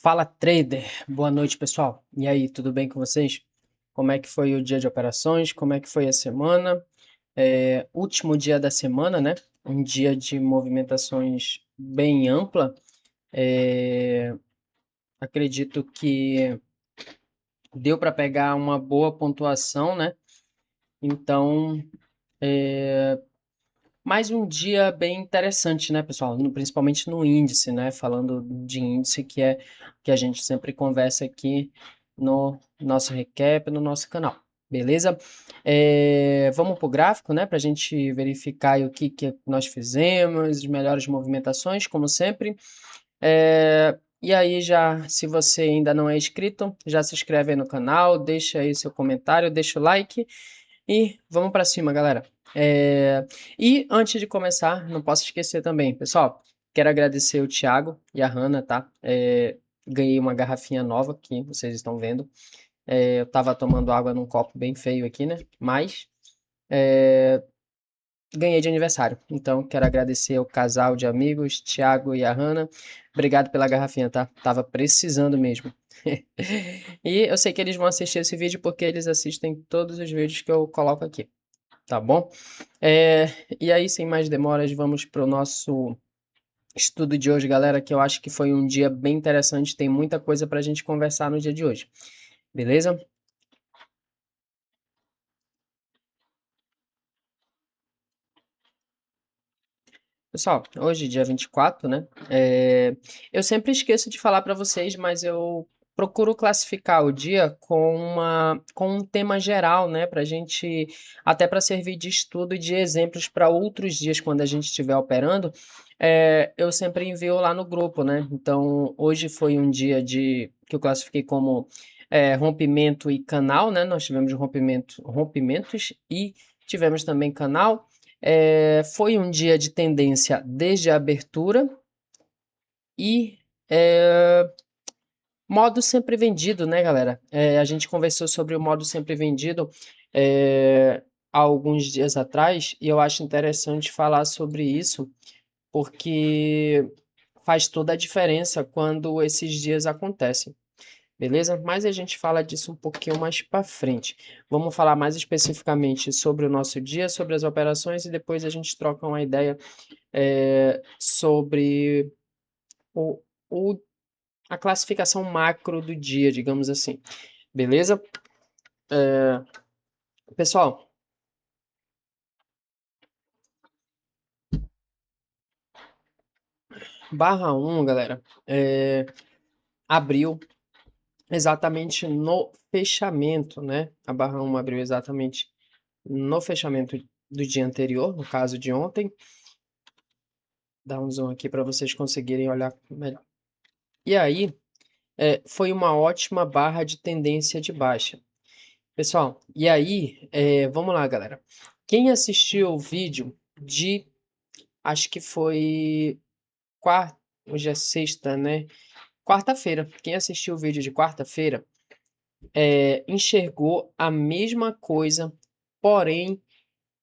Fala trader, boa noite pessoal. E aí, tudo bem com vocês? Como é que foi o dia de operações? Como é que foi a semana? Último dia da semana, né? Um dia de movimentações bem ampla. É, Acredito que deu para pegar uma boa pontuação, né? Então, mais um dia bem interessante, né, pessoal? Principalmente no índice, né? Falando de índice, que é que a gente sempre conversa aqui no nosso recap, no nosso canal, beleza? Vamos para o gráfico, né? Para a gente verificar aí o que nós fizemos, as melhores movimentações, como sempre. E aí, já, se você ainda não é inscrito, já se inscreve aí no canal, deixa aí seu comentário, deixa o like. E vamos para cima, galera. E antes de começar, não posso esquecer também, pessoal, quero agradecer o Thiago e a Hanna, tá? Ganhei uma garrafinha nova que vocês estão vendo. Eu tava tomando água num copo bem feio aqui, né? Mas ganhei de aniversário. Então, quero agradecer ao casal de amigos, Thiago e a Hanna. Obrigado pela garrafinha, tá? Tava precisando mesmo. E eu sei que eles vão assistir esse vídeo porque eles assistem todos os vídeos que eu coloco aqui, tá bom? É, e aí, sem mais demoras, vamos para o nosso estudo de hoje, galera, que eu acho que foi um dia bem interessante, tem muita coisa para a gente conversar no dia de hoje, beleza? Pessoal, hoje, dia 24, né? Eu sempre esqueço de falar para vocês, mas eu procuro classificar o dia com um tema geral, né? Para gente, até para servir de estudo e de exemplos para outros dias quando a gente estiver operando. Eu sempre envio lá no grupo, né? Então, hoje foi um dia que eu classifiquei como rompimento e canal, né? Nós tivemos rompimentos e tivemos também canal. Foi um dia de tendência desde a abertura e é, modo sempre vendido, né, galera? A gente conversou sobre o modo sempre vendido há alguns dias atrás e eu acho interessante falar sobre isso porque faz toda a diferença quando esses dias acontecem. Beleza? Mas a gente fala disso um pouquinho mais para frente. Vamos falar mais especificamente sobre o nosso dia, sobre as operações e depois a gente troca uma ideia sobre o, o- a classificação macro do dia, digamos assim. Beleza? Pessoal, barra um, galera, abriu exatamente no fechamento, né? A barra um abriu exatamente no fechamento do dia anterior, no caso de ontem. Dá um zoom aqui para vocês conseguirem olhar melhor. E aí, foi uma ótima barra de tendência de baixa. Pessoal, e aí, vamos lá, galera. Quem assistiu o vídeo de, acho que foi quarta, hoje é sexta, né? Quarta-feira. Quem assistiu o vídeo de quarta-feira, enxergou a mesma coisa, porém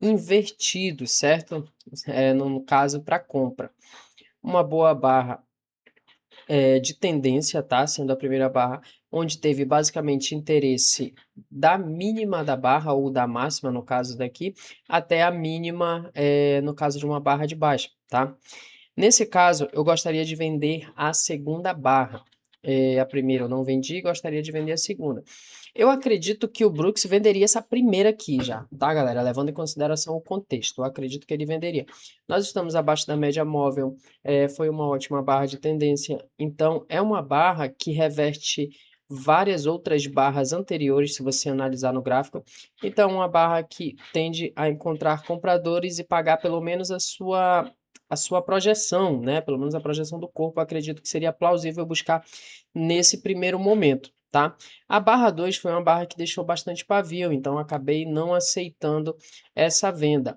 invertido, certo? No caso, para compra. Uma boa barra de tendência, tá? Sendo a primeira barra, onde teve basicamente interesse da mínima da barra, ou da máxima, no caso daqui, até a mínima, no caso de uma barra de baixa, tá? Nesse caso, eu gostaria de vender a segunda barra. A primeira eu não vendi, gostaria de vender a segunda. Eu acredito que o Brooks venderia essa primeira aqui já, tá, galera? Levando em consideração o contexto, eu acredito que ele venderia. Nós estamos abaixo da média móvel, foi uma ótima barra de tendência, então é uma barra que reverte várias outras barras anteriores, se você analisar no gráfico. Então, uma barra que tende a encontrar compradores e pagar pelo menos a sua projeção, né? Pelo menos a projeção do corpo, eu acredito que seria plausível buscar nesse primeiro momento, tá? A barra 2 foi uma barra que deixou bastante pavio, então acabei não aceitando essa venda.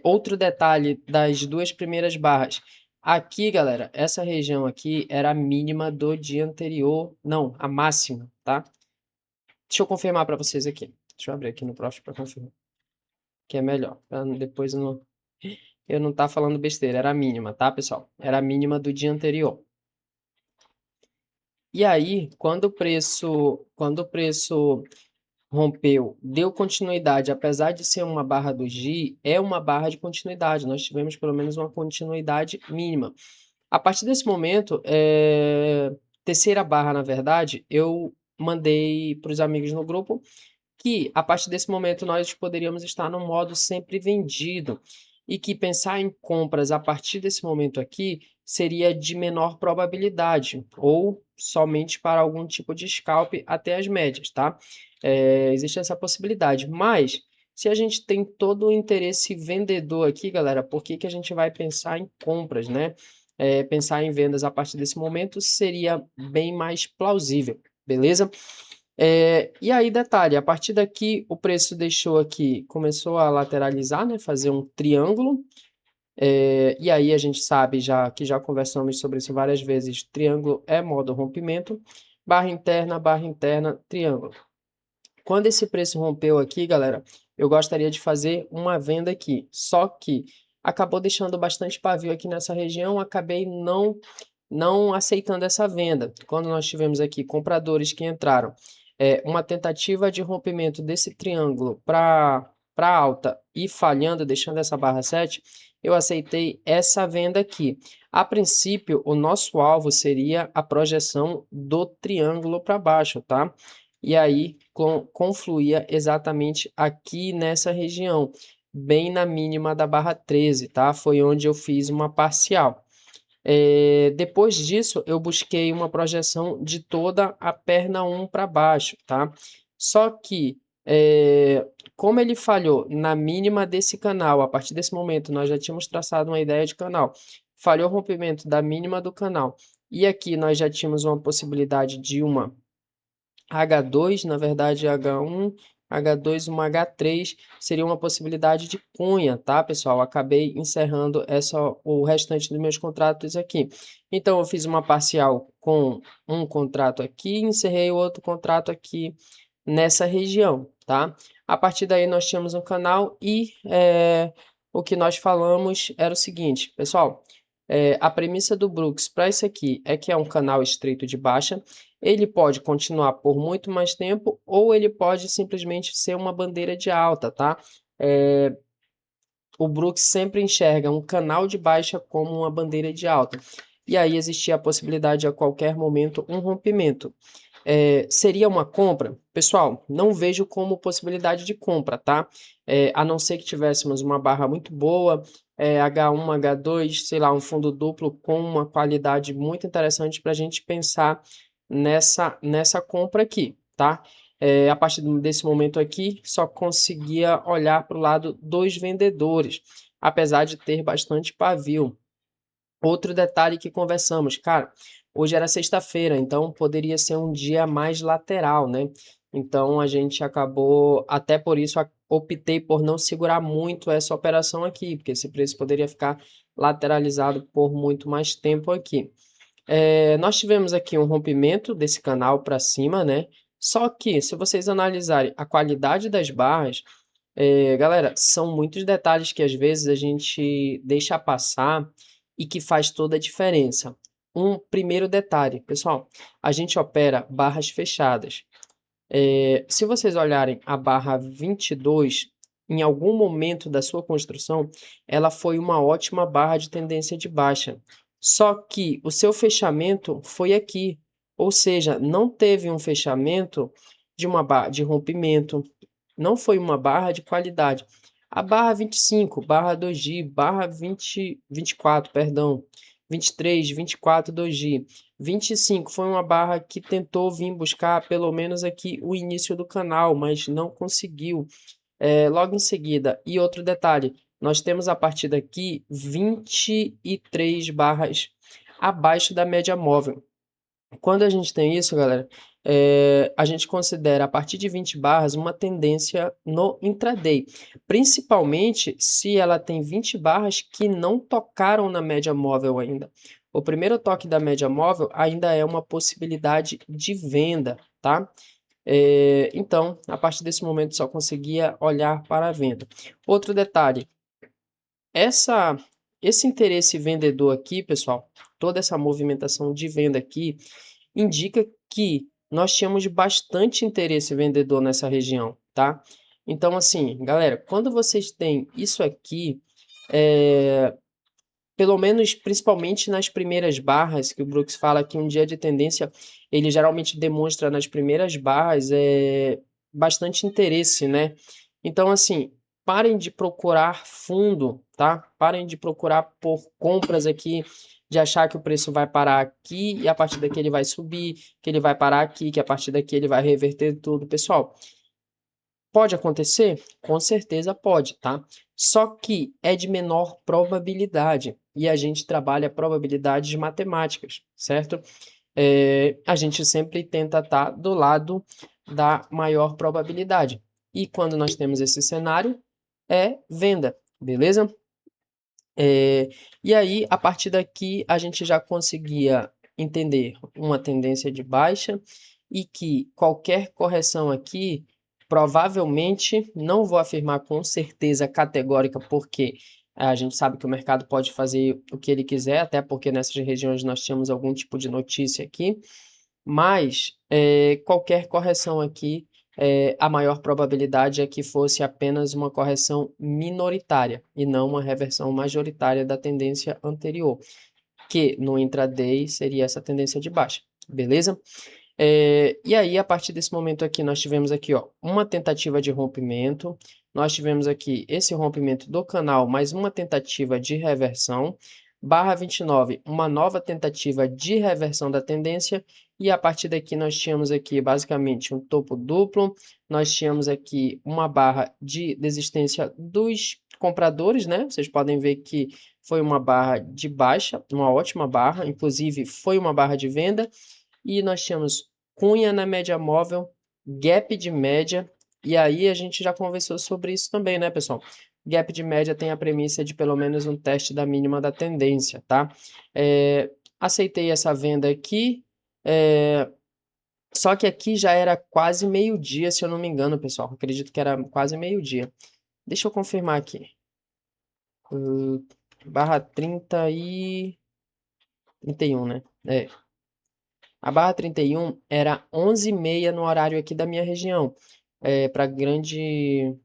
Outro detalhe das duas primeiras barras. Aqui, galera, essa região aqui era a mínima do dia anterior, não, a máxima, tá? Deixa eu confirmar para vocês aqui. Deixa eu abrir aqui no próximo para confirmar, que é melhor, pra depois eu não tá falando besteira, era a mínima, tá, pessoal? Era a mínima do dia anterior. E aí, quando o preço rompeu, deu continuidade, apesar de ser uma barra do G, é uma barra de continuidade. Nós tivemos pelo menos uma continuidade mínima. A partir desse momento, terceira barra, na verdade, eu mandei para os amigos no grupo que a partir desse momento nós poderíamos estar no modo sempre vendido e que pensar em compras a partir desse momento aqui seria de menor probabilidade ou somente para algum tipo de scalp até as médias, tá? Existe essa possibilidade, mas se a gente tem todo o interesse vendedor aqui, galera, por que que a gente vai pensar em compras, né? Pensar em vendas a partir desse momento seria bem mais plausível, beleza? E aí, detalhe, a partir daqui o preço deixou aqui, começou a lateralizar, né? Fazer um triângulo. E aí a gente sabe já que já conversamos sobre isso várias vezes. Triângulo é modo rompimento, barra interna, triângulo. Quando esse preço rompeu aqui, galera, eu gostaria de fazer uma venda aqui. Só que acabou deixando bastante pavio aqui nessa região, acabei não aceitando essa venda. Quando nós tivemos aqui compradores que entraram, uma tentativa de rompimento desse triângulo para alta e falhando, deixando essa barra 7, eu aceitei essa venda aqui. A princípio, o nosso alvo seria a projeção do triângulo para baixo, tá? E aí confluía exatamente aqui nessa região, bem na mínima da barra 13, tá? Foi onde eu fiz uma parcial. Depois disso, eu busquei uma projeção de toda a perna 1 para baixo, tá? Só que, como ele falhou na mínima desse canal, a partir desse momento nós já tínhamos traçado uma ideia de canal, falhou o rompimento da mínima do canal, e aqui nós já tínhamos uma possibilidade de uma H2, na verdade H1, H2, uma H3, seria uma possibilidade de cunha, tá, pessoal? Acabei encerrando o restante dos meus contratos aqui. Então, eu fiz uma parcial com um contrato aqui, encerrei o outro contrato aqui nessa região, tá? A partir daí, nós tínhamos um canal e o que nós falamos era o seguinte, pessoal, a premissa do Brooks para isso aqui é que é um canal estreito de baixa, ele pode continuar por muito mais tempo ou ele pode simplesmente ser uma bandeira de alta, tá? O Brooks sempre enxerga um canal de baixa como uma bandeira de alta. E aí existia a possibilidade de a qualquer momento um rompimento. Seria uma compra? Pessoal, não vejo como possibilidade de compra, tá? A não ser que tivéssemos uma barra muito boa, H1, H2, sei lá, um fundo duplo com uma qualidade muito interessante para a gente pensar nessa compra aqui, tá? A partir desse momento aqui, só conseguia olhar para o lado dos vendedores, apesar de ter bastante pavio. Outro detalhe que conversamos, cara, hoje era sexta-feira, então poderia ser um dia mais lateral, né? Então a gente acabou, até por isso optei por não segurar muito essa operação aqui, porque esse preço poderia ficar lateralizado por muito mais tempo aqui. Nós tivemos aqui um rompimento desse canal para cima, né? Só que, se vocês analisarem a qualidade das barras, galera, são muitos detalhes que às vezes a gente deixa passar e que faz toda a diferença. Um primeiro detalhe, pessoal, a gente opera barras fechadas. Se vocês olharem a barra 22, em algum momento da sua construção, ela foi uma ótima barra de tendência de baixa. Só que o seu fechamento foi aqui, ou seja, não teve um fechamento de uma barra de rompimento, não foi uma barra de qualidade. A barra 25, barra 2G, barra 24, perdão, 23, 24, 2G. 25 foi uma barra que tentou vir buscar pelo menos aqui o início do canal, mas não conseguiu. Logo em seguida, e outro detalhe, nós temos a partir daqui 23 barras abaixo da média móvel. Quando a gente tem isso, galera, a gente considera a partir de 20 barras uma tendência no intraday, principalmente se ela tem 20 barras que não tocaram na média móvel ainda. O primeiro toque da média móvel ainda é uma possibilidade de venda, tá? Então, a partir desse momento só conseguia olhar para a venda. Outro detalhe, esse interesse vendedor aqui, pessoal, toda essa movimentação de venda aqui, indica que nós tínhamos bastante interesse vendedor nessa região, tá? Então, assim, galera, quando vocês têm isso aqui, pelo menos principalmente nas primeiras barras, que o Brooks fala que um dia de tendência, ele geralmente demonstra nas primeiras barras bastante interesse, né? Então, assim, parem de procurar fundo, tá? Parem de procurar por compras aqui, de achar que o preço vai parar aqui e a partir daqui ele vai subir, que ele vai parar aqui, que a partir daqui ele vai reverter tudo. Pessoal, pode acontecer? Com certeza pode, tá? Só que é de menor probabilidade e a gente trabalha probabilidades matemáticas, certo? A gente sempre tenta estar do lado da maior probabilidade. E quando nós temos esse cenário, é venda, beleza? E aí, a partir daqui, a gente já conseguia entender uma tendência de baixa e que qualquer correção aqui, provavelmente, não vou afirmar com certeza categórica, porque a gente sabe que o mercado pode fazer o que ele quiser, até porque nessas regiões nós tínhamos algum tipo de notícia aqui, mas qualquer correção aqui, a maior probabilidade é que fosse apenas uma correção minoritária e não uma reversão majoritária da tendência anterior, que no intraday seria essa tendência de baixa, beleza? E aí, a partir desse momento aqui, nós tivemos aqui, ó, uma tentativa de rompimento, nós tivemos aqui esse rompimento do canal, mais uma tentativa de reversão, barra 29, uma nova tentativa de reversão da tendência, e a partir daqui nós tínhamos aqui basicamente um topo duplo, nós tínhamos aqui uma barra de desistência dos compradores, né? Vocês podem ver que foi uma barra de baixa, uma ótima barra, inclusive foi uma barra de venda, e nós tínhamos cunha na média móvel, gap de média, e aí a gente já conversou sobre isso também, né, pessoal? Gap de média tem a premissa de pelo menos um teste da mínima da tendência, tá? Aceitei essa venda aqui, só que aqui já era quase meio-dia, se eu não me engano, pessoal. Acredito que era quase meio-dia. Deixa eu confirmar aqui. Barra 30 e 31, né? A barra 31 era 11h30 no horário aqui da minha região. Para grande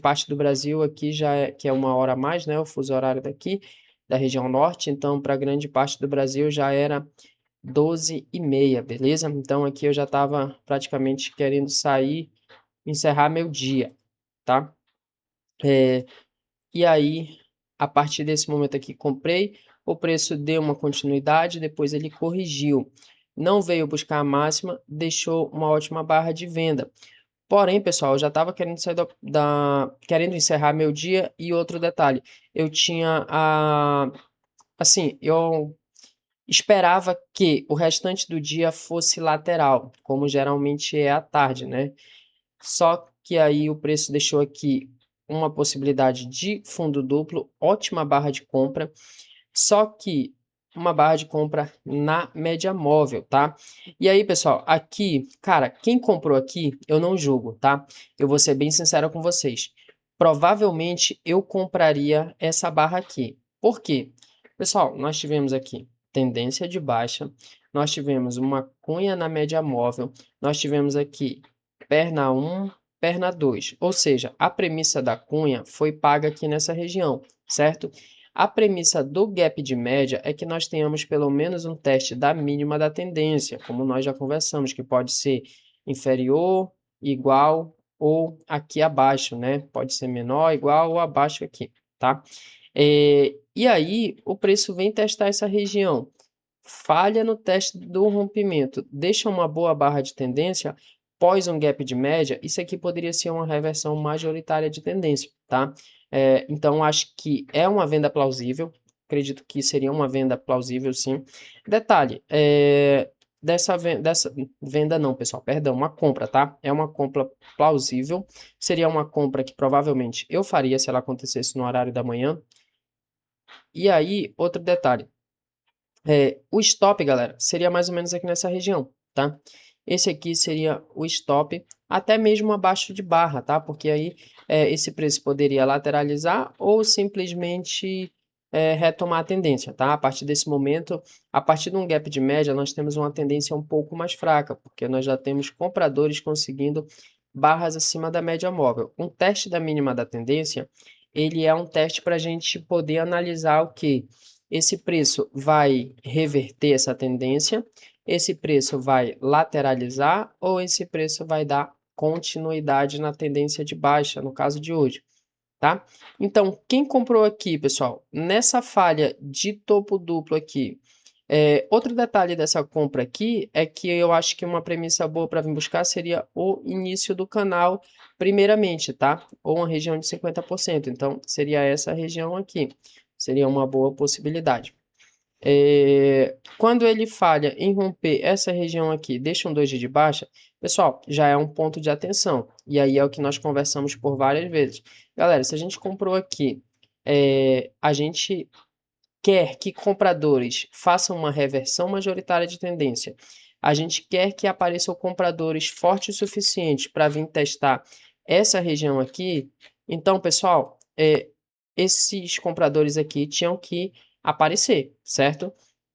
parte do Brasil aqui já que é uma hora a mais, né? O fuso horário daqui, da região norte. Então, para grande parte do Brasil já era 12h30, beleza? Então, aqui eu já estava praticamente querendo sair, encerrar meu dia, tá? E aí, a partir desse momento aqui, comprei, o preço deu uma continuidade, depois ele corrigiu. Não veio buscar a máxima, deixou uma ótima barra de venda. Porém, pessoal, eu já estava querendo sair querendo encerrar meu dia. E outro detalhe, eu tinha assim, eu esperava que o restante do dia fosse lateral, como geralmente é à tarde, né? Só que aí o preço deixou aqui uma possibilidade de fundo duplo, ótima barra de compra, só que uma barra de compra na média móvel, tá? E aí, pessoal, aqui, cara, quem comprou aqui, eu não julgo, tá? Eu vou ser bem sincero com vocês. Provavelmente eu compraria essa barra aqui. Por quê? Pessoal, nós tivemos aqui tendência de baixa, nós tivemos uma cunha na média móvel, nós tivemos aqui perna 1, perna 2, ou seja, a premissa da cunha foi paga aqui nessa região, certo? A premissa do gap de média é que nós tenhamos pelo menos um teste da mínima da tendência, como nós já conversamos, que pode ser inferior, igual ou aqui abaixo, né? Pode ser menor, igual ou abaixo aqui, tá? E aí, o preço vem testar essa região, falha no teste do rompimento, deixa uma boa barra de tendência, pós um gap de média, isso aqui poderia ser uma reversão majoritária de tendência, tá? Então, acho que é uma venda plausível, acredito que seria uma venda plausível, sim. Detalhe, dessa venda não, pessoal, perdão, uma compra, tá? É uma compra plausível, seria uma compra que provavelmente eu faria se ela acontecesse no horário da manhã. E aí, outro detalhe, o stop, galera, seria mais ou menos aqui nessa região, tá? Esse aqui seria o stop, até mesmo abaixo de barra, tá? Porque aí esse preço poderia lateralizar ou simplesmente retomar a tendência, tá? A partir desse momento, a partir de um gap de média, nós temos uma tendência um pouco mais fraca, porque nós já temos compradores conseguindo barras acima da média móvel. Um teste da mínima da tendência, ele é um teste para a gente poder analisar o que esse preço vai reverter essa tendência, esse preço vai lateralizar ou esse preço vai dar continuidade na tendência de baixa, no caso de hoje, tá? Então, quem comprou aqui, pessoal, nessa falha de topo duplo aqui, outro detalhe dessa compra aqui é que eu acho que uma premissa boa para vir buscar seria o início do canal, primeiramente, tá? Ou uma região de 50%. Então, seria essa região aqui. Seria uma boa possibilidade. Quando ele falha em romper essa região aqui, deixa um 2G de baixa, pessoal, já é um ponto de atenção. E aí é o que nós conversamos por várias vezes. Galera, se a gente comprou aqui, a gente quer que compradores façam uma reversão majoritária de tendência. A gente quer que apareçam compradores fortes o suficiente para vir testar essa região aqui. Então, pessoal, esses compradores aqui tinham que aparecer, certo?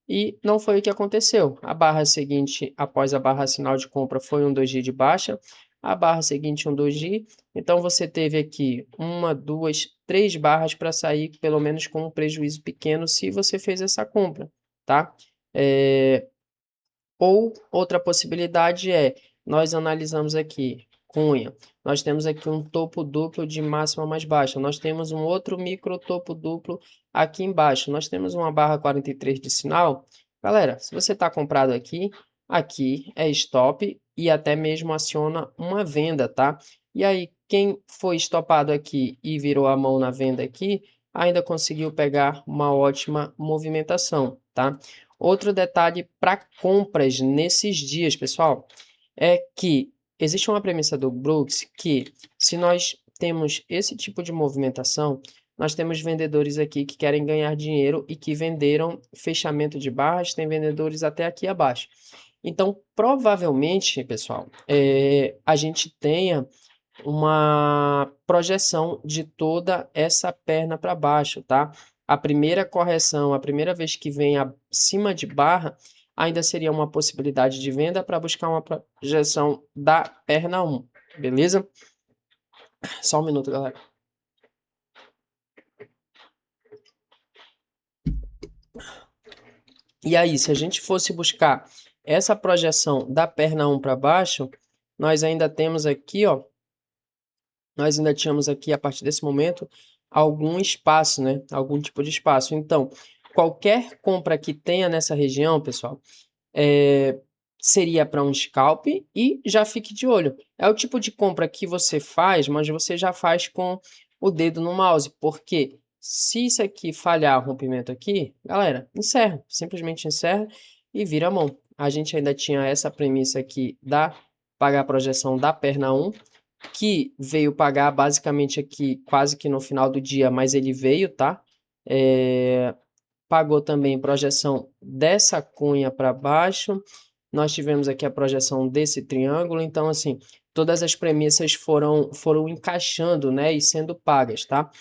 E não foi o que aconteceu. A barra seguinte, após a barra sinal de compra, foi um 2G de baixa. A barra seguinte, um 2G. Então, você teve aqui uma, duas, três barras para sair, pelo menos com um prejuízo pequeno, se você fez essa compra, tá? Ou outra possibilidade é, nós analisamos aqui, cunha, nós temos aqui um topo duplo de máxima mais baixa, nós temos um outro micro topo duplo aqui embaixo, nós temos uma barra 43 de sinal. Galera, se você está comprado aqui, aqui é stop e até mesmo aciona uma venda, tá? E aí, quem foi estopado aqui e virou a mão na venda aqui, ainda conseguiu pegar uma ótima movimentação, tá? Outro detalhe para compras nesses dias, pessoal, é que existe uma premissa do Brooks que se nós temos esse tipo de movimentação, nós temos vendedores aqui que querem ganhar dinheiro e que venderam fechamento de barras, tem vendedores até aqui abaixo. Então, provavelmente, pessoal, a gente tenha uma projeção de toda essa perna para baixo, tá? A primeira correção, a primeira vez que vem acima de barra, ainda seria uma possibilidade de venda para buscar uma projeção da perna 1, beleza? Só um minuto, galera. E aí, se a gente fosse buscar essa projeção da perna 1 para baixo, nós ainda temos aqui, ó, nós ainda tínhamos aqui, a partir desse momento, algum espaço, né? Algum tipo de espaço. Então, qualquer compra que tenha nessa região, pessoal, seria para um scalp e já fique de olho. É o tipo de compra que você faz, mas você já faz com o dedo no mouse, porque se isso aqui falhar o rompimento aqui, galera, encerra, simplesmente encerra e vira a mão. A gente ainda tinha essa premissa aqui da pagar a projeção da perna 1, que veio pagar basicamente aqui quase que no final do dia, mas ele veio, tá? Pagou também projeção dessa cunha para baixo. Nós tivemos aqui a projeção desse triângulo, então assim, todas as premissas foram encaixando, né, e sendo pagas, tá?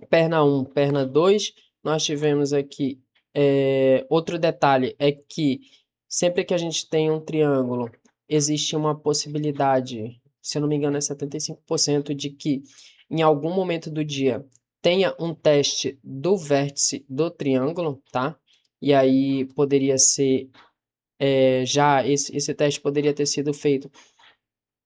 Perna 1, perna 2, nós tivemos aqui, outro detalhe é que sempre que a gente tem um triângulo, existe uma possibilidade, se eu não me engano é 75%, de que em algum momento do dia tenha um teste do vértice do triângulo, tá? E aí poderia ser, já esse teste poderia ter sido feito,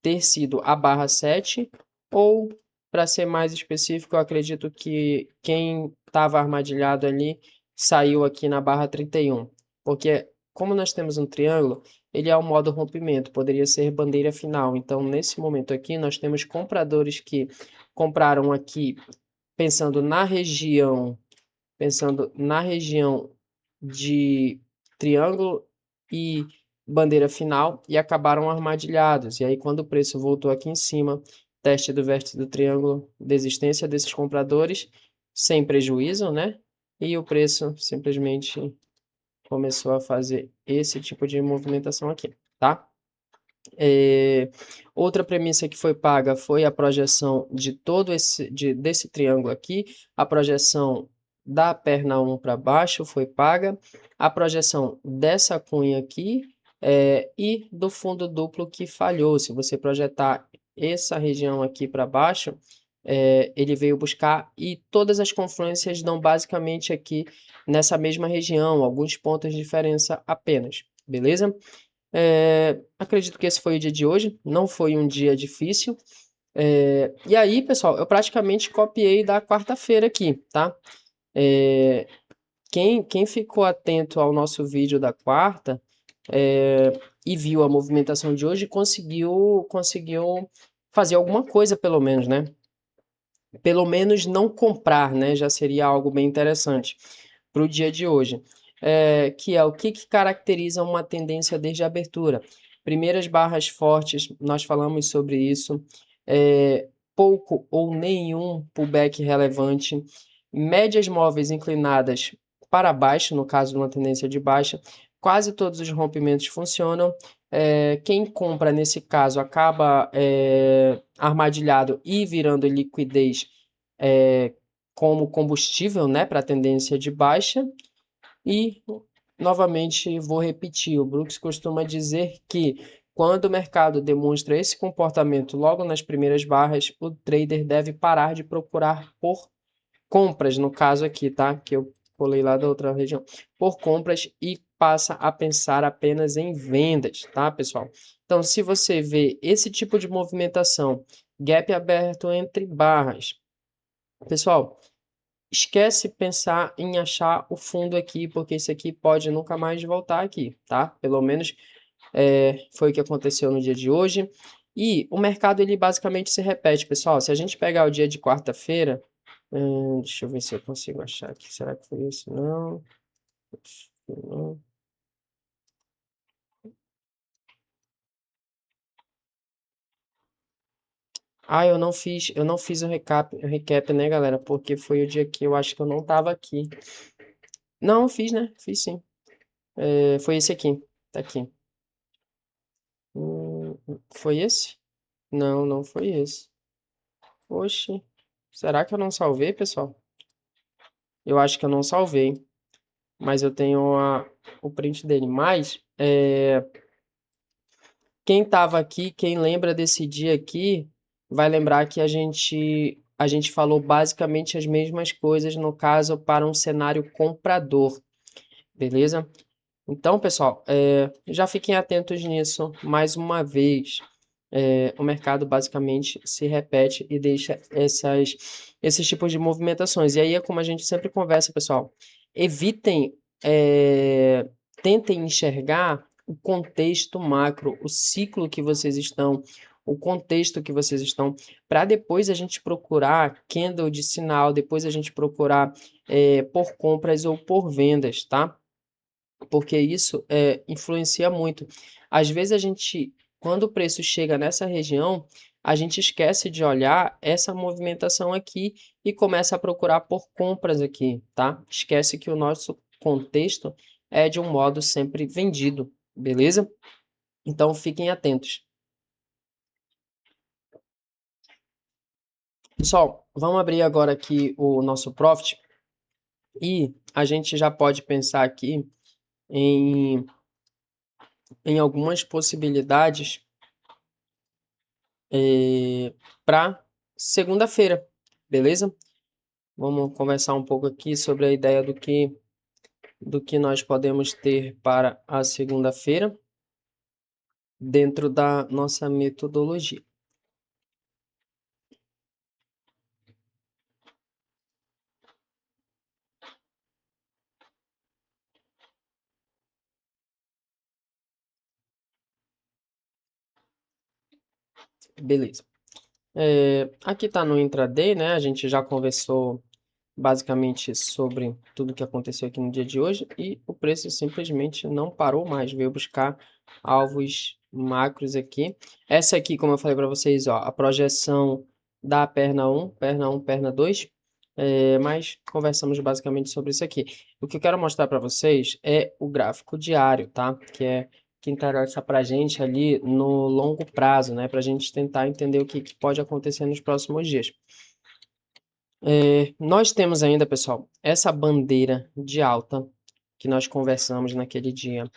ter sido a barra 7, ou, para ser mais específico, eu acredito que quem estava armadilhado ali saiu aqui na barra 31, porque como nós temos um triângulo, ele é o modo rompimento, poderia ser bandeira final. Então, nesse momento aqui, nós temos compradores que compraram aqui pensando na região de triângulo e bandeira final e acabaram armadilhados. E aí, quando o preço voltou aqui em cima, teste do vértice do triângulo, desistência desses compradores, sem prejuízo, né? E o preço simplesmente começou a fazer esse tipo de movimentação aqui, tá? Outra premissa que foi paga foi a projeção de desse triângulo aqui, a projeção da perna 1 para baixo foi paga, a projeção dessa cunha aqui e do fundo duplo que falhou. Se você projetar essa região aqui para baixo, ele veio buscar e todas as confluências dão basicamente aqui nessa mesma região, alguns pontos de diferença apenas, beleza? Acredito que esse foi o dia de hoje, não foi um dia difícil. E aí, pessoal, eu praticamente copiei da quarta-feira aqui, tá? Quem ficou atento ao nosso vídeo da quarta e viu a movimentação de hoje, conseguiu fazer alguma coisa, pelo menos, né? Pelo menos não comprar, né? Já seria algo bem interessante para o dia de hoje. Que é o que caracteriza uma tendência desde a abertura. Primeiras barras fortes, nós falamos sobre isso. Pouco ou nenhum pullback relevante. Médias móveis inclinadas para baixo, no caso de uma tendência de baixa. Quase todos os rompimentos funcionam. Quem compra, nesse caso, acaba armadilhado e virando liquidez como combustível, né, para a tendência de baixa. E, novamente, vou repetir, o Brooks costuma dizer que quando o mercado demonstra esse comportamento logo nas primeiras barras, o trader deve parar de procurar por compras, no caso aqui, tá? Que eu colei lá da outra região, por compras e passa a pensar apenas em vendas, tá, pessoal? Então, se você vê esse tipo de movimentação, gap aberto entre barras, pessoal, esquece pensar em achar o fundo aqui, porque isso aqui pode nunca mais voltar aqui, tá? Pelo menos foi o que aconteceu no dia de hoje. E o mercado, ele basicamente se repete, pessoal. Se a gente pegar o dia de quarta-feira, deixa eu ver se eu consigo achar aqui. Será que foi isso? Não. Não. Eu não fiz o recap, né, galera? Porque foi o dia que eu acho que eu não tava aqui. Não, eu fiz, né? Fiz sim. Foi esse aqui. Tá aqui. Foi esse? Não, não foi esse. Oxi. Será que eu não salvei, pessoal? Eu acho que eu não salvei. Mas eu tenho o print dele. Mas, quem tava aqui, quem lembra desse dia aqui, vai lembrar que a gente falou basicamente as mesmas coisas, no caso, para um cenário comprador. Beleza? Então, pessoal, já fiquem atentos nisso. Mais uma vez, o mercado basicamente se repete e deixa esses tipos de movimentações. E aí é como a gente sempre conversa, pessoal. Evitem, tentem enxergar o contexto macro, o ciclo que vocês estão, o contexto que vocês estão, para depois a gente procurar candle de sinal, depois a gente procurar por compras ou por vendas, tá? Porque isso influencia muito. Às vezes a gente, quando o preço chega nessa região, a gente esquece de olhar essa movimentação aqui e começa a procurar por compras aqui, tá? Esquece que o nosso contexto é de um modo sempre vendido, beleza? Então fiquem atentos. Pessoal, vamos abrir agora aqui o nosso Profit e a gente já pode pensar aqui em, em algumas possibilidades para segunda-feira, beleza? Vamos conversar um pouco aqui sobre a ideia do que nós podemos ter para a segunda-feira dentro da nossa metodologia. Beleza. Aqui está no intraday, né? A gente já conversou basicamente sobre tudo que aconteceu aqui no dia de hoje e o preço simplesmente não parou mais, veio buscar alvos macros aqui. Essa aqui, como eu falei para vocês, ó, a projeção da perna 1, perna 2, mas conversamos basicamente sobre isso aqui. O que eu quero mostrar para vocês é o gráfico diário, tá? Que é que interessa para a gente ali no longo prazo, né? Para a gente tentar entender o que pode acontecer nos próximos dias. Nós temos ainda, pessoal, essa bandeira de alta que nós conversamos naquele dia.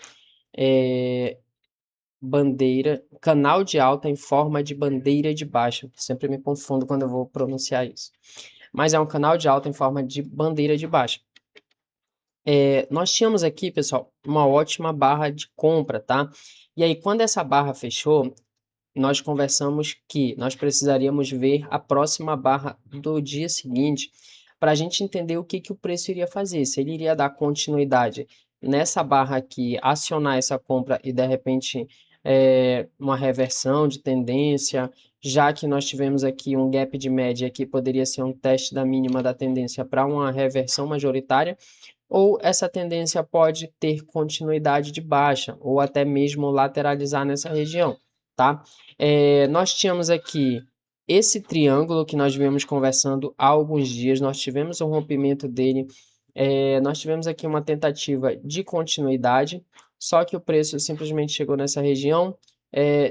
Canal de alta em forma de bandeira de baixa. Sempre me confundo quando eu vou pronunciar isso. Mas é um canal de alta em forma de bandeira de baixa. Nós tínhamos aqui, pessoal, uma ótima barra de compra, tá? E aí, quando essa barra fechou, nós conversamos que nós precisaríamos ver a próxima barra do dia seguinte para a gente entender o que o preço iria fazer. Se ele iria dar continuidade nessa barra aqui, acionar essa compra e de repente uma reversão de tendência, já que nós tivemos aqui um gap de média que poderia ser um teste da mínima da tendência para uma reversão majoritária, ou essa tendência pode ter continuidade de baixa, ou até mesmo lateralizar nessa região, tá? Nós tínhamos aqui esse triângulo que nós viemos conversando há alguns dias, nós tivemos um rompimento dele, nós tivemos aqui uma tentativa de continuidade, só que o preço simplesmente chegou nessa região,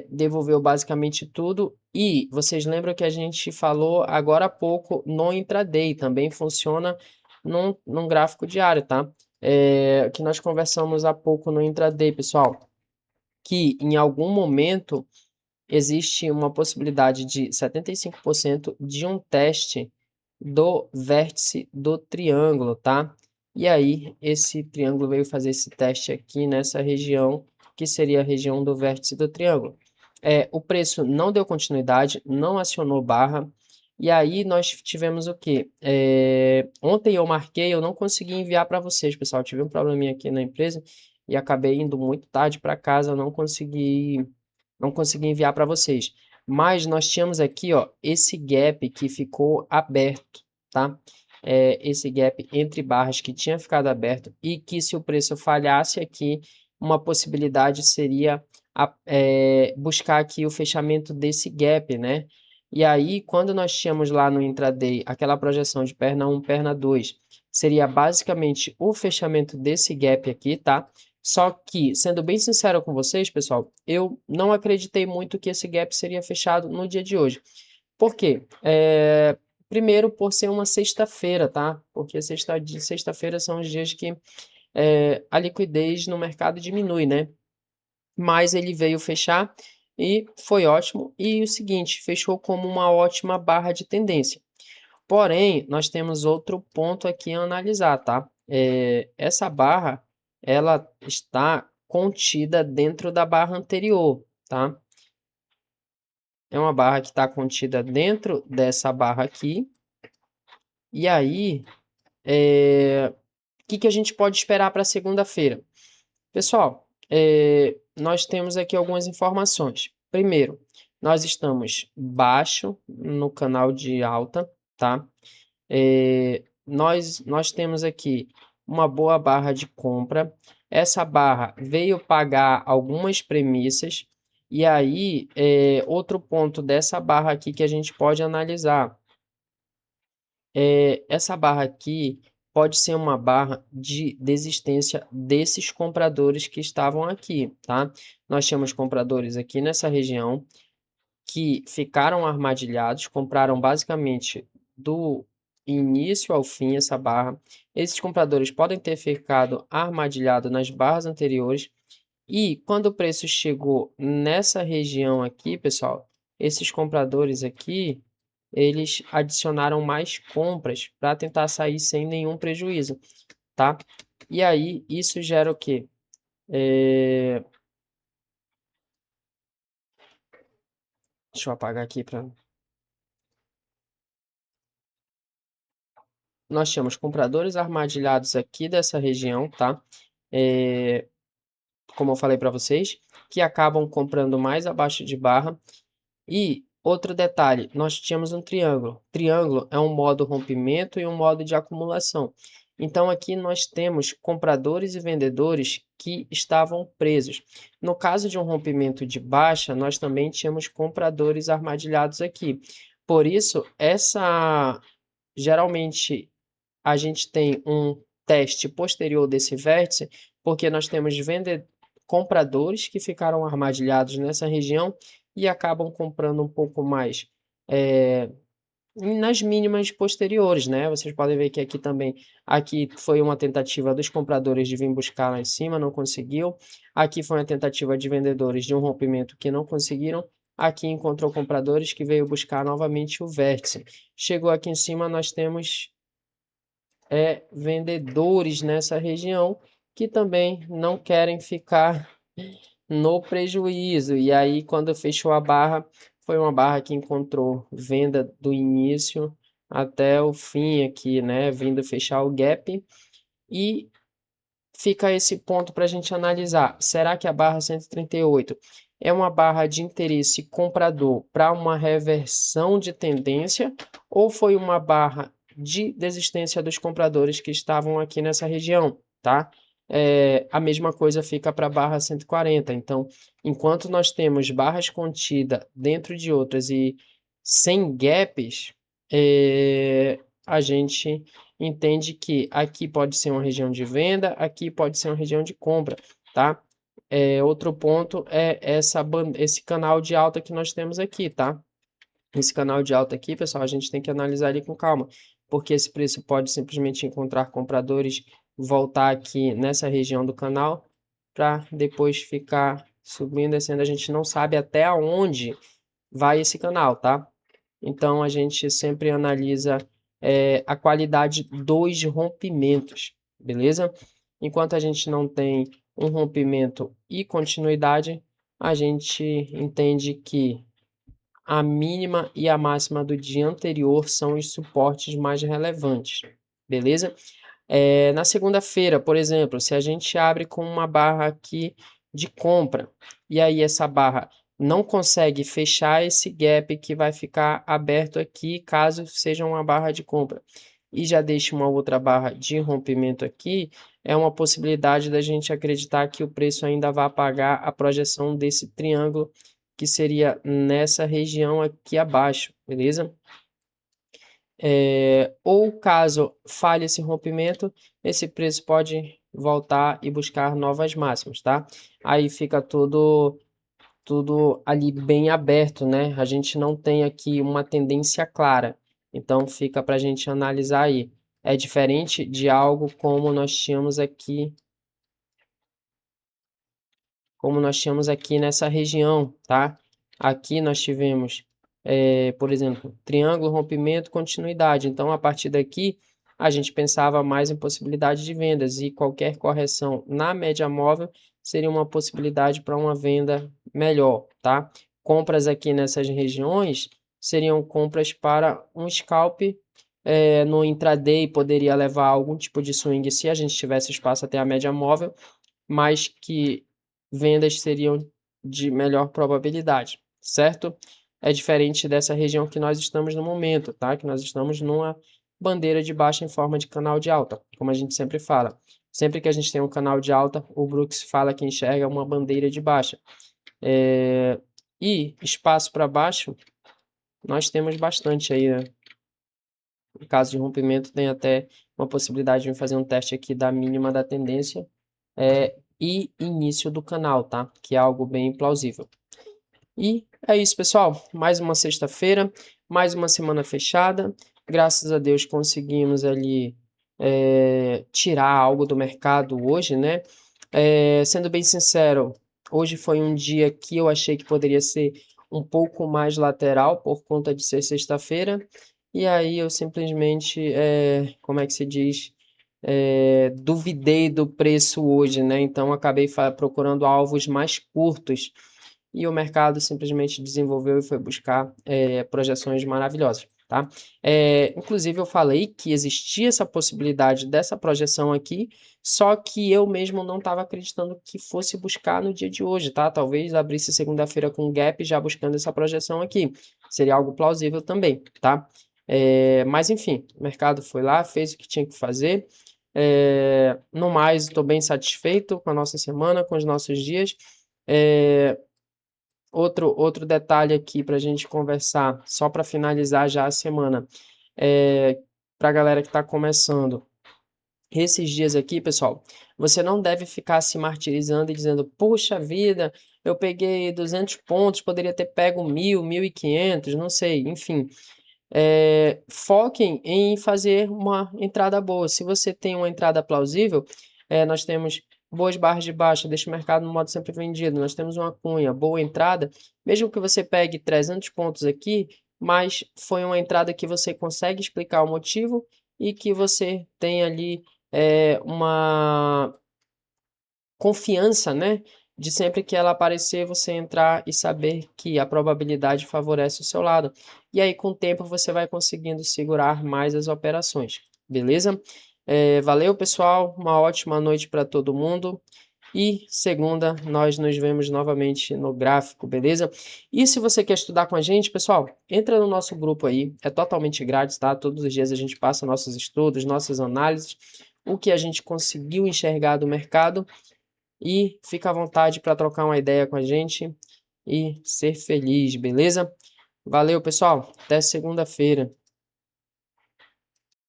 devolveu basicamente tudo, e vocês lembram que a gente falou agora há pouco no intraday, também funciona num gráfico diário, tá? Que nós conversamos há pouco no intraday, pessoal, que em algum momento existe uma possibilidade de 75% de um teste do vértice do triângulo, tá? E aí, esse triângulo veio fazer esse teste aqui nessa região, que seria a região do vértice do triângulo. O preço não deu continuidade, não acionou barra, e aí nós tivemos o quê? Ontem eu marquei, eu não consegui enviar para vocês, pessoal. Eu tive um probleminha aqui na empresa e acabei indo muito tarde para casa, eu não consegui enviar para vocês. Mas nós tínhamos aqui, ó, esse gap que ficou aberto, tá? Esse gap entre barras que tinha ficado aberto e que se o preço falhasse aqui, uma possibilidade seria buscar aqui o fechamento desse gap, né? E aí, quando nós tínhamos lá no intraday aquela projeção de perna 1, perna 2, seria basicamente o fechamento desse gap aqui, tá? Só que, sendo bem sincero com vocês, pessoal, eu não acreditei muito que esse gap seria fechado no dia de hoje. Por quê? Primeiro, por ser uma sexta-feira, tá? Porque sexta-feira são os dias que a liquidez no mercado diminui, né? Mas ele veio fechar e foi ótimo. E o seguinte, fechou como uma ótima barra de tendência. Porém, nós temos outro ponto aqui a analisar, tá? Essa barra, ela está contida dentro da barra anterior, tá? É uma barra que está contida dentro dessa barra aqui. E aí, o que a gente pode esperar para segunda-feira? Pessoal, nós temos aqui algumas informações. Primeiro, nós estamos baixo no canal de alta, tá? Nós temos aqui uma boa barra de compra. Essa barra veio pagar algumas premissas. E aí, outro ponto dessa barra aqui que a gente pode analisar. Essa barra aqui pode ser uma barra de desistência desses compradores que estavam aqui, tá? Nós temos compradores aqui nessa região que ficaram armadilhados, compraram basicamente do início ao fim essa barra. Esses compradores podem ter ficado armadilhados nas barras anteriores. E quando o preço chegou nessa região aqui, pessoal, esses compradores aqui, eles adicionaram mais compras para tentar sair sem nenhum prejuízo, tá? E aí, isso gera o quê? Deixa eu apagar aqui para... Nós temos compradores armadilhados aqui dessa região, tá? Como eu falei para vocês, que acabam comprando mais abaixo de barra. E outro detalhe, nós tínhamos um triângulo. Triângulo é um modo rompimento e um modo de acumulação. Então aqui nós temos compradores e vendedores que estavam presos. No caso de um rompimento de baixa, nós também tínhamos compradores armadilhados aqui. Por isso, geralmente a gente tem um teste posterior desse vértice, porque nós temos compradores que ficaram armadilhados nessa região e acabam comprando um pouco mais nas mínimas posteriores, né? Vocês podem ver que aqui também, aqui foi uma tentativa dos compradores de vir buscar lá em cima, não conseguiu. Aqui foi uma tentativa de vendedores de um rompimento que não conseguiram. Aqui encontrou compradores que veio buscar novamente o vértice. Chegou aqui em cima, nós temos vendedores nessa região que também não querem ficar no prejuízo. E aí, quando fechou a barra, foi uma barra que encontrou venda do início até o fim aqui, né? Vindo fechar o gap. E fica esse ponto para a gente analisar. Será que a barra 138 é uma barra de interesse comprador para uma reversão de tendência ou foi uma barra de desistência dos compradores que estavam aqui nessa região, tá? A mesma coisa fica para a barra 140. Então, enquanto nós temos barras contidas dentro de outras e sem gaps, a gente entende que aqui pode ser uma região de venda, aqui pode ser uma região de compra, tá? Outro ponto é esse canal de alta que nós temos aqui, tá? Esse canal de alta aqui, pessoal, a gente tem que analisar ele com calma, porque esse preço pode simplesmente encontrar compradores, voltar aqui nessa região do canal, para depois ficar subindo, descendo. A gente não sabe até onde vai esse canal, tá? Então, a gente sempre analisa a qualidade dos rompimentos, beleza? Enquanto a gente não tem um rompimento e continuidade, a gente entende que a mínima e a máxima do dia anterior são os suportes mais relevantes, beleza? Na segunda-feira, por exemplo, se a gente abre com uma barra aqui de compra, e aí essa barra não consegue fechar esse gap que vai ficar aberto aqui, caso seja uma barra de compra, e já deixa uma outra barra de rompimento aqui, é uma possibilidade da gente acreditar que o preço ainda vai pagar a projeção desse triângulo, que seria nessa região aqui abaixo, beleza? Ou caso falhe esse rompimento, esse preço pode voltar e buscar novas máximas, tá? Aí fica tudo ali bem aberto, né? A gente não tem aqui uma tendência clara, então fica para a gente analisar aí. É diferente de algo como nós tínhamos aqui nessa região, tá? Aqui nós tivemos, por exemplo, triângulo, rompimento, continuidade. Então, a partir daqui, a gente pensava mais em possibilidade de vendas e qualquer correção na média móvel seria uma possibilidade para uma venda melhor, tá? Compras aqui nessas regiões seriam compras para um scalp no intraday, poderia levar algum tipo de swing se a gente tivesse espaço até a média móvel, mas que vendas seriam de melhor probabilidade, certo? É diferente dessa região que nós estamos no momento, tá? Que nós estamos numa bandeira de baixa em forma de canal de alta, como a gente sempre fala. Sempre que a gente tem um canal de alta, o Brooks fala que enxerga uma bandeira de baixa. E espaço para baixo, nós temos bastante aí, né? No caso de rompimento, tem até uma possibilidade de fazer um teste aqui da mínima da tendência e início do canal, tá? Que é algo bem plausível. E é isso, pessoal. Mais uma sexta-feira, mais uma semana fechada. Graças a Deus conseguimos ali tirar algo do mercado hoje, né? Sendo bem sincero, hoje foi um dia que eu achei que poderia ser um pouco mais lateral por conta de ser sexta-feira. E aí eu simplesmente, como é que se diz? Duvidei do preço hoje, né? Então acabei procurando alvos mais curtos e o mercado simplesmente desenvolveu e foi buscar projeções maravilhosas, tá? Inclusive eu falei que existia essa possibilidade dessa projeção aqui, só que eu mesmo não estava acreditando que fosse buscar no dia de hoje, tá? Talvez abrisse segunda-feira com gap já buscando essa projeção aqui, seria algo plausível também, tá? Mas enfim, o mercado foi lá, fez o que tinha que fazer. No mais, estou bem satisfeito com a nossa semana, com os nossos dias. Outro detalhe aqui para a gente conversar, só para finalizar já a semana, para a galera que está começando. esses dias aqui, pessoal, você não deve ficar se martirizando e dizendo, puxa vida, eu peguei 200 pontos, poderia ter pego 1.000, 1.500, não sei, enfim. Foquem em fazer uma entrada boa. Se você tem uma entrada plausível, nós temos boas barras de baixa, deixa o mercado no modo sempre vendido, nós temos uma cunha, boa entrada, mesmo que você pegue 300 pontos aqui, mas foi uma entrada que você consegue explicar o motivo e que você tem ali uma confiança, né? De sempre que ela aparecer, você entrar e saber que a probabilidade favorece o seu lado. E aí, com o tempo, você vai conseguindo segurar mais as operações, beleza? Valeu, pessoal. Uma ótima noite para todo mundo. E segunda, nós nos vemos novamente no gráfico, beleza? E se você quer estudar com a gente, pessoal, entra no nosso grupo aí. É totalmente grátis, tá? Todos os dias a gente passa nossos estudos, nossas análises, o que a gente conseguiu enxergar do mercado e fica à vontade para trocar uma ideia com a gente e ser feliz, beleza? Valeu, pessoal. Até segunda-feira.